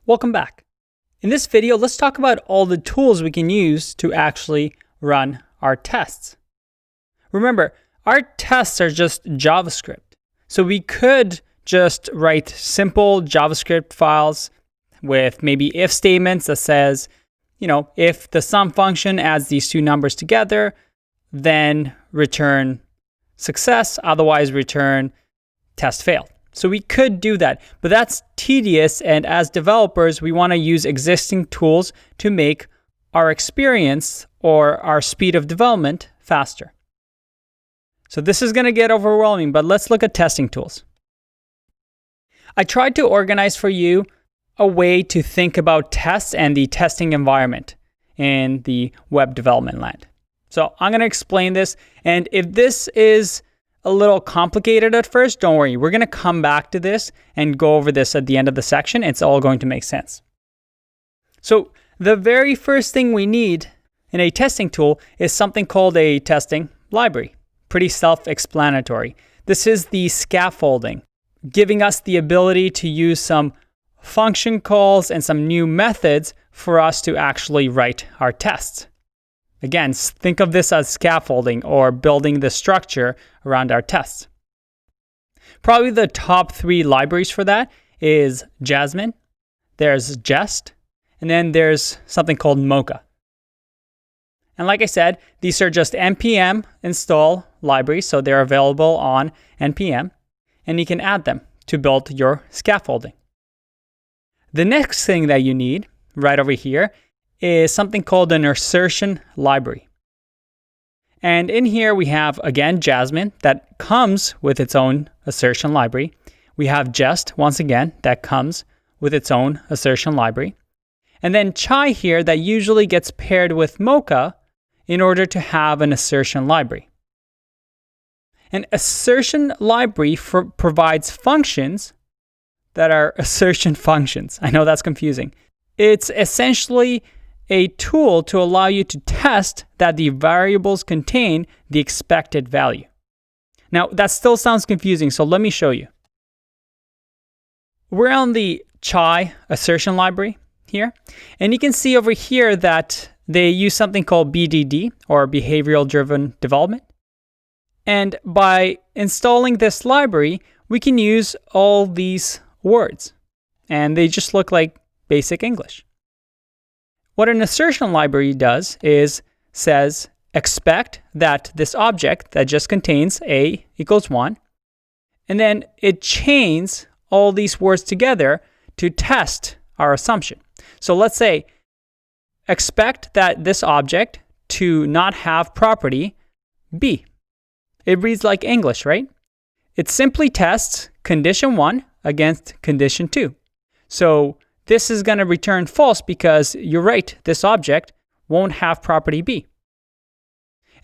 Welcome back. In this video, let's talk about all the tools we can use to actually run our tests. Remember, our tests are just JavaScript. So we could just write simple JavaScript files with maybe if statements that says, if the sum function adds these two numbers together, then return success, otherwise return test failed. So we could do that, but that's tedious, and as developers, we want to use existing tools to make our experience or our speed of development faster. So this is going to get overwhelming, but let's look at testing tools. I tried to organize for you a way to think about tests and the testing environment in the web development land. So I'm going to explain this, and if this is a little complicated at first, don't worry. We're going to come back to this and go over this at the end of the section. It's all going to make sense. So the very first thing we need in a testing tool is something called a testing library. Pretty self-explanatory. This is the scaffolding, giving us the ability to use some function calls and some new methods for us to actually write our tests. Again, think of this as scaffolding or building the structure around our tests. Probably the top three libraries for that is Jasmine, there's Jest, and then there's something called Mocha. And like I said, these are just npm install libraries, so they're available on npm, and you can add them to build your scaffolding. The next thing that you need right over here is something called an assertion library. And in here we have, again, Jasmine that comes with its own assertion library. We have Jest, once again, that comes with its own assertion library. And then Chai here that usually gets paired with Mocha in order to have an assertion library. An assertion library provides functions that are assertion functions. I know that's confusing. It's essentially a tool to allow you to test that the variables contain the expected value. Now, that still sounds confusing, so let me show you. We're on the Chai assertion library here, and you can see over here that they use something called BDD, or Behavioral Driven Development. And by installing this library, we can use all these words, and they just look like basic English. What an assertion library does is says, expect that this object that just contains A equals 1, and then it chains all these words together to test our assumption. So let's say, expect that this object to not have property B. It reads like English, right? It simply tests condition 1 against condition 2. So this is going to return false because you're right, this object won't have property B.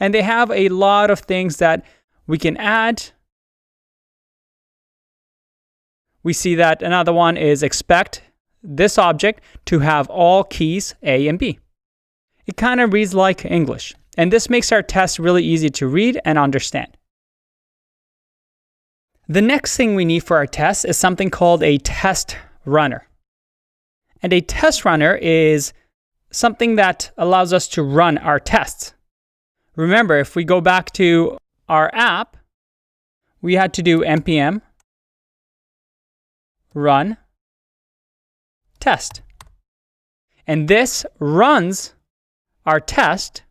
And they have a lot of things that we can add. We see that another one is expect this object to have all keys A and B. It kind of reads like English. And this makes our test really easy to read and understand. The next thing we need for our test is something called a test runner. And a test runner is something that allows us to run our tests. Remember, if we go back to our app, we had to do npm run test. And this runs our test.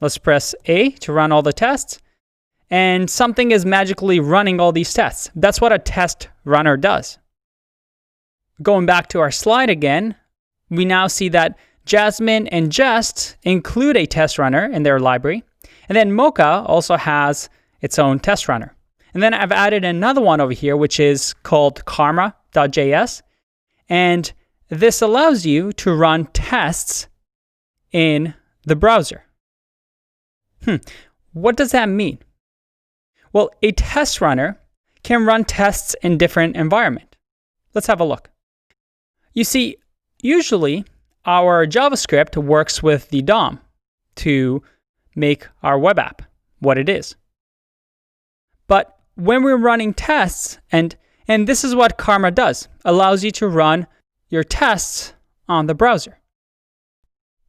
Let's press A to run all the tests. And something is magically running all these tests. That's what a test runner does. Going back to our slide again, we now see that Jasmine and Jest include a test runner in their library. And then Mocha also has its own test runner. And then I've added another one over here, which is called karma.js. And this allows you to run tests in the browser. What does that mean? Well, a test runner can run tests in different environments. Let's have a look. You see, usually our JavaScript works with the DOM to make our web app what it is. But when we're running tests, and this is what Karma does, allows you to run your tests on the browser.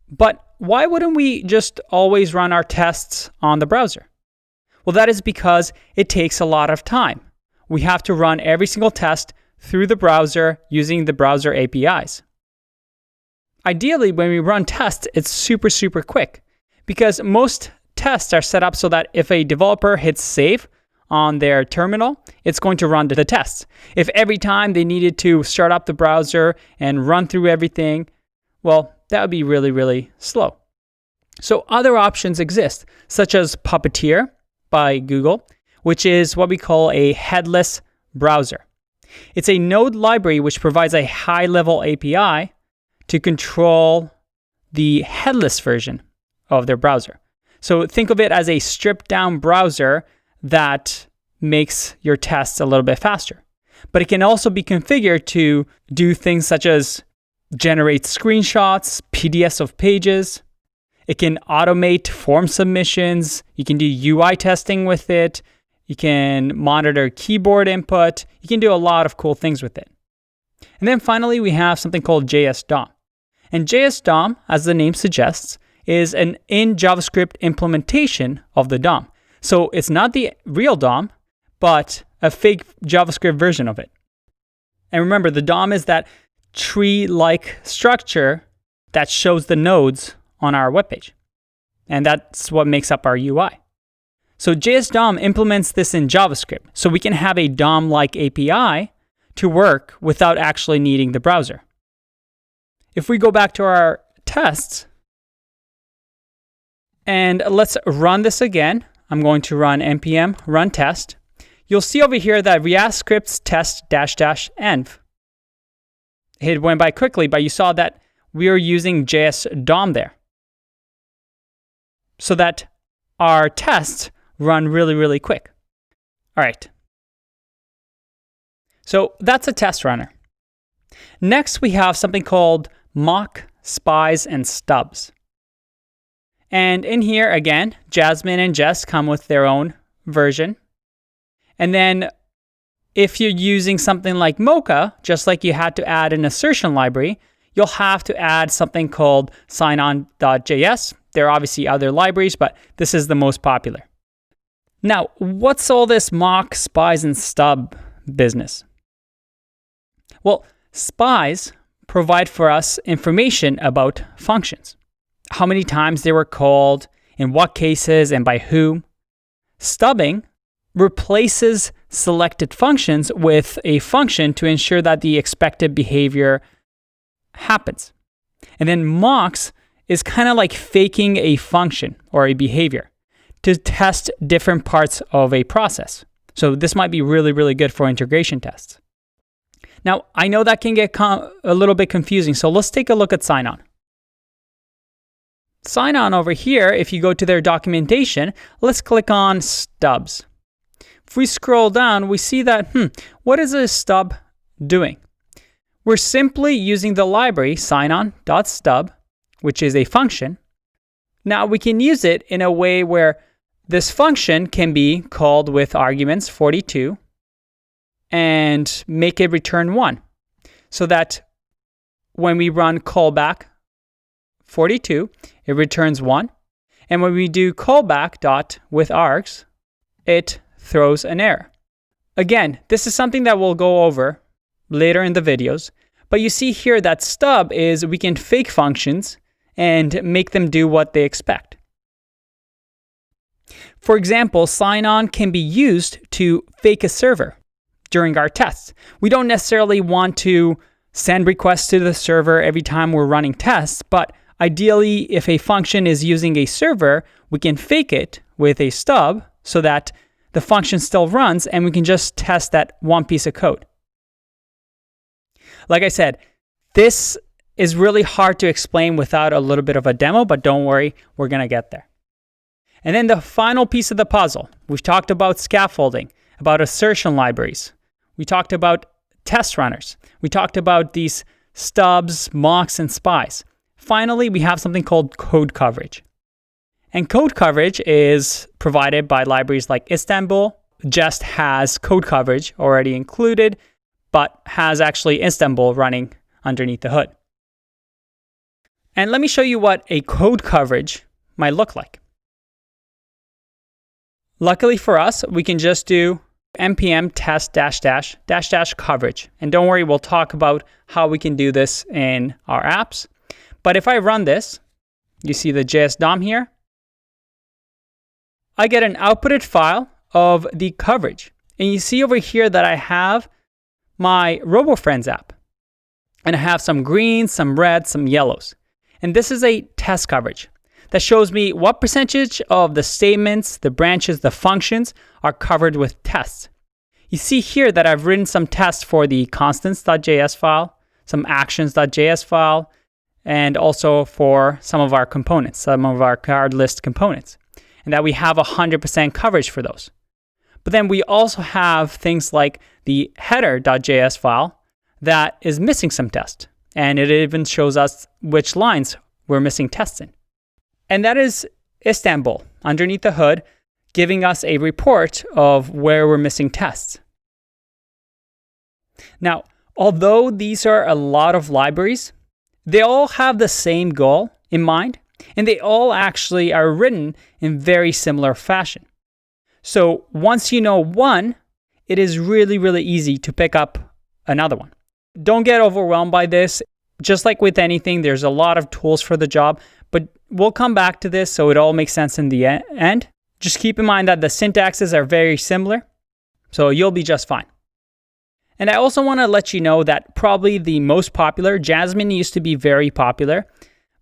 But why wouldn't we just always run our tests on the browser? Well, that is because it takes a lot of time. We have to run every single test through the browser using the browser APIs. Ideally, when we run tests, it's super quick because most tests are set up so that if a developer hits save on their terminal, it's going to run the tests. If every time they needed to start up the browser and run through everything, well, that would be really slow. So other options exist, such as Puppeteer by Google, which is what we call a headless browser. It's a Node library which provides a high-level API to control the headless version of their browser. So think of it as a stripped-down browser that makes your tests a little bit faster. But it can also be configured to do things such as generate screenshots, PDFs of pages. It can automate form submissions. You can do UI testing with it. You can monitor keyboard input. You can do a lot of cool things with it. And then finally, we have something called JS DOM. And JS DOM, as the name suggests, is an in JavaScript implementation of the DOM. So it's not the real DOM, but a fake JavaScript version of it. And remember, the DOM is that tree-like structure that shows the nodes on our webpage. And that's what makes up our UI. So JS DOM implements this in JavaScript, so we can have a DOM-like API to work without actually needing the browser. If we go back to our tests, and let's run this again. I'm going to run npm run test. You'll see over here that React scripts test --env. It went by quickly, but you saw that we are using JS DOM there, so that our tests run really quick. All right. So that's a test runner. Next, we have something called mock, spies, and stubs. And in here, again, Jasmine and Jess come with their own version. And then if you're using something like Mocha, just like you had to add an assertion library, you'll have to add something called signon.js. There are obviously other libraries, but this is the most popular. Now, what's all this mock, spies, and stub business? Well, spies provide for us information about functions. How many times they were called, in what cases, and by whom. Stubbing replaces selected functions with a function to ensure that the expected behavior happens. And then mocks is kind of like faking a function or a behavior to test different parts of a process. So this might be really good for integration tests. Now, I know that can get a little bit confusing, so let's take a look at Signon. Signon over here, if you go to their documentation, let's click on stubs. If we scroll down, we see that, what is a stub doing? We're simply using the library signon.stub, which is a function. Now we can use it in a way where this function can be called with arguments 42 and make it return 1. So that when we run callback 42, it returns 1. And when we do callback dot with args, it throws an error. Again, this is something that we'll go over later in the videos. But you see here that stub is we can fake functions and make them do what they expect. For example, sign-on can be used to fake a server during our tests. We don't necessarily want to send requests to the server every time we're running tests, but ideally, if a function is using a server, we can fake it with a stub so that the function still runs and we can just test that one piece of code. Like I said, this is really hard to explain without a little bit of a demo, but don't worry, we're going to get there. And then the final piece of the puzzle. We've talked about scaffolding, about assertion libraries. We talked about test runners. We talked about these stubs, mocks, and spies. Finally, we have something called code coverage. And code coverage is provided by libraries like Istanbul. Jest has code coverage already included, but has actually Istanbul running underneath the hood. And let me show you what a code coverage might look like. Luckily for us, we can just do npm test -- coverage. And don't worry, we'll talk about how we can do this in our apps. But if I run this, you see the JS DOM here, I get an outputted file of the coverage. And you see over here that I have my RoboFriends app. And I have some greens, some reds, some yellows. And this is a test coverage that shows me what percentage of the statements, the branches, the functions are covered with tests. You see here that I've written some tests for the constants.js file, some actions.js file, and also for some of our components, some of our card list components, and that we have 100% coverage for those. But then we also have things like the header.js file that is missing some tests, and it even shows us which lines we're missing tests in. And that is Istanbul underneath the hood, giving us a report of where we're missing tests. Now, although these are a lot of libraries, they all have the same goal in mind, and they all actually are written in very similar fashion. So once you know one, it is really, really easy to pick up another one. Don't get overwhelmed by this. Just like with anything, there's a lot of tools for the job, but we'll come back to this so it all makes sense in the end. Just keep in mind that the syntaxes are very similar, so you'll be just fine. And I also want to let you know that probably the most popular, Jasmine used to be very popular,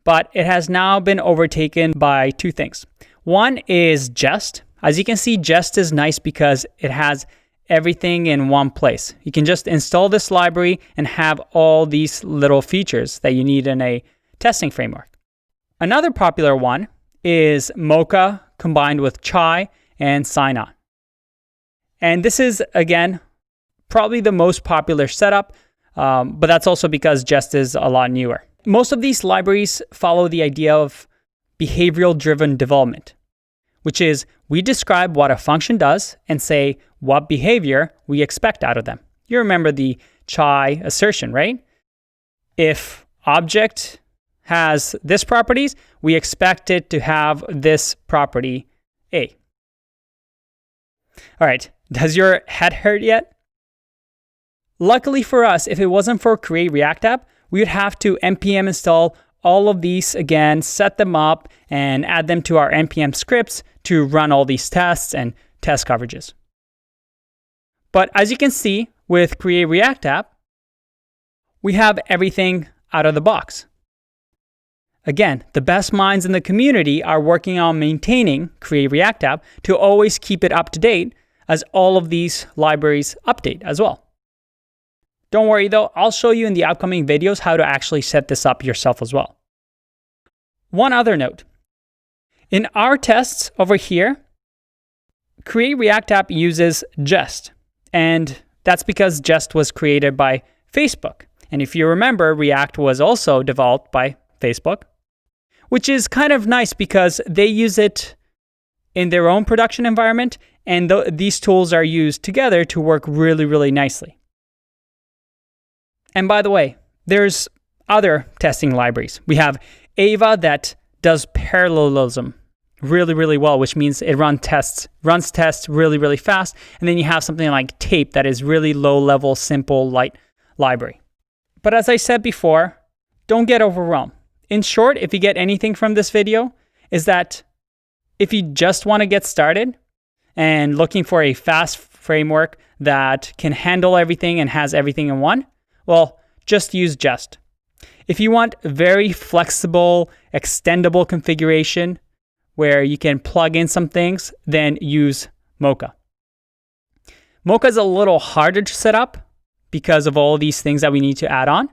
but it has now been overtaken by two things. One is Jest. As you can see, Jest is nice because it has everything in one place. You can just install this library and have all these little features that you need in a testing framework. Another popular one is Mocha combined with Chai and Sign-On. And this is, again, probably the most popular setup, but that's also because Jest is a lot newer. Most of these libraries follow the idea of behavioral-driven development, which is we describe what a function does and say what behavior we expect out of them. You remember the Chai assertion, right? If object has this properties, we expect it to have this property A. All right, does your head hurt yet? Luckily for us, if it wasn't for Create React App, we would have to npm install all of these again, set them up, and add them to our npm scripts to run all these tests and test coverages. But as you can see with Create React App, we have everything out of the box. Again, the best minds in the community are working on maintaining Create React App to always keep it up to date as all of these libraries update as well. Don't worry though, I'll show you in the upcoming videos how to actually set this up yourself as well. One other note. In our tests over here, Create React App uses Jest, and that's because Jest was created by Facebook. And if you remember, React was also developed by Facebook, which is kind of nice because they use it in their own production environment, and these tools are used together to work really, really nicely. And by the way, there's other testing libraries. We have Ava that does parallelism really, really well, which means it runs tests really, really fast. And then you have something like Tape that is really low-level, simple, light library. But as I said before, don't get overwhelmed. In short, if you get anything from this video, is that if you just want to get started and looking for a fast framework that can handle everything and has everything in one, well, just use Jest. If you want very flexible, extendable configuration where you can plug in some things, then use Mocha. Mocha is a little harder to set up because of all these things that we need to add on,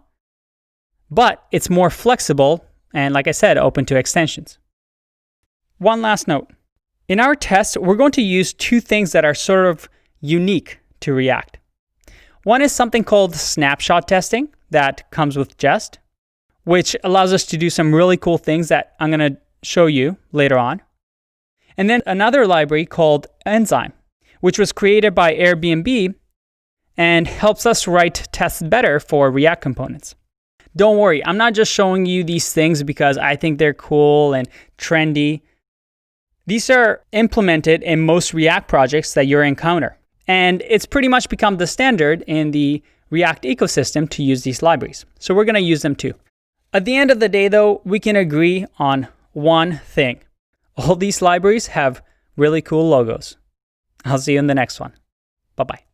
but it's more flexible and, like I said, open to extensions. One last note. In our test, we're going to use two things that are sort of unique to React. One is something called snapshot testing that comes with Jest, which allows us to do some really cool things that I'm going to show you later on. And then another library called Enzyme, which was created by Airbnb and helps us write tests better for React components. Don't worry, I'm not just showing you these things because I think they're cool and trendy. These are implemented in most React projects that you'll encounter. And it's pretty much become the standard in the React ecosystem to use these libraries. So we're going to use them too. At the end of the day though, we can agree on one thing. All these libraries have really cool logos. I'll see you in the next one. Bye-bye.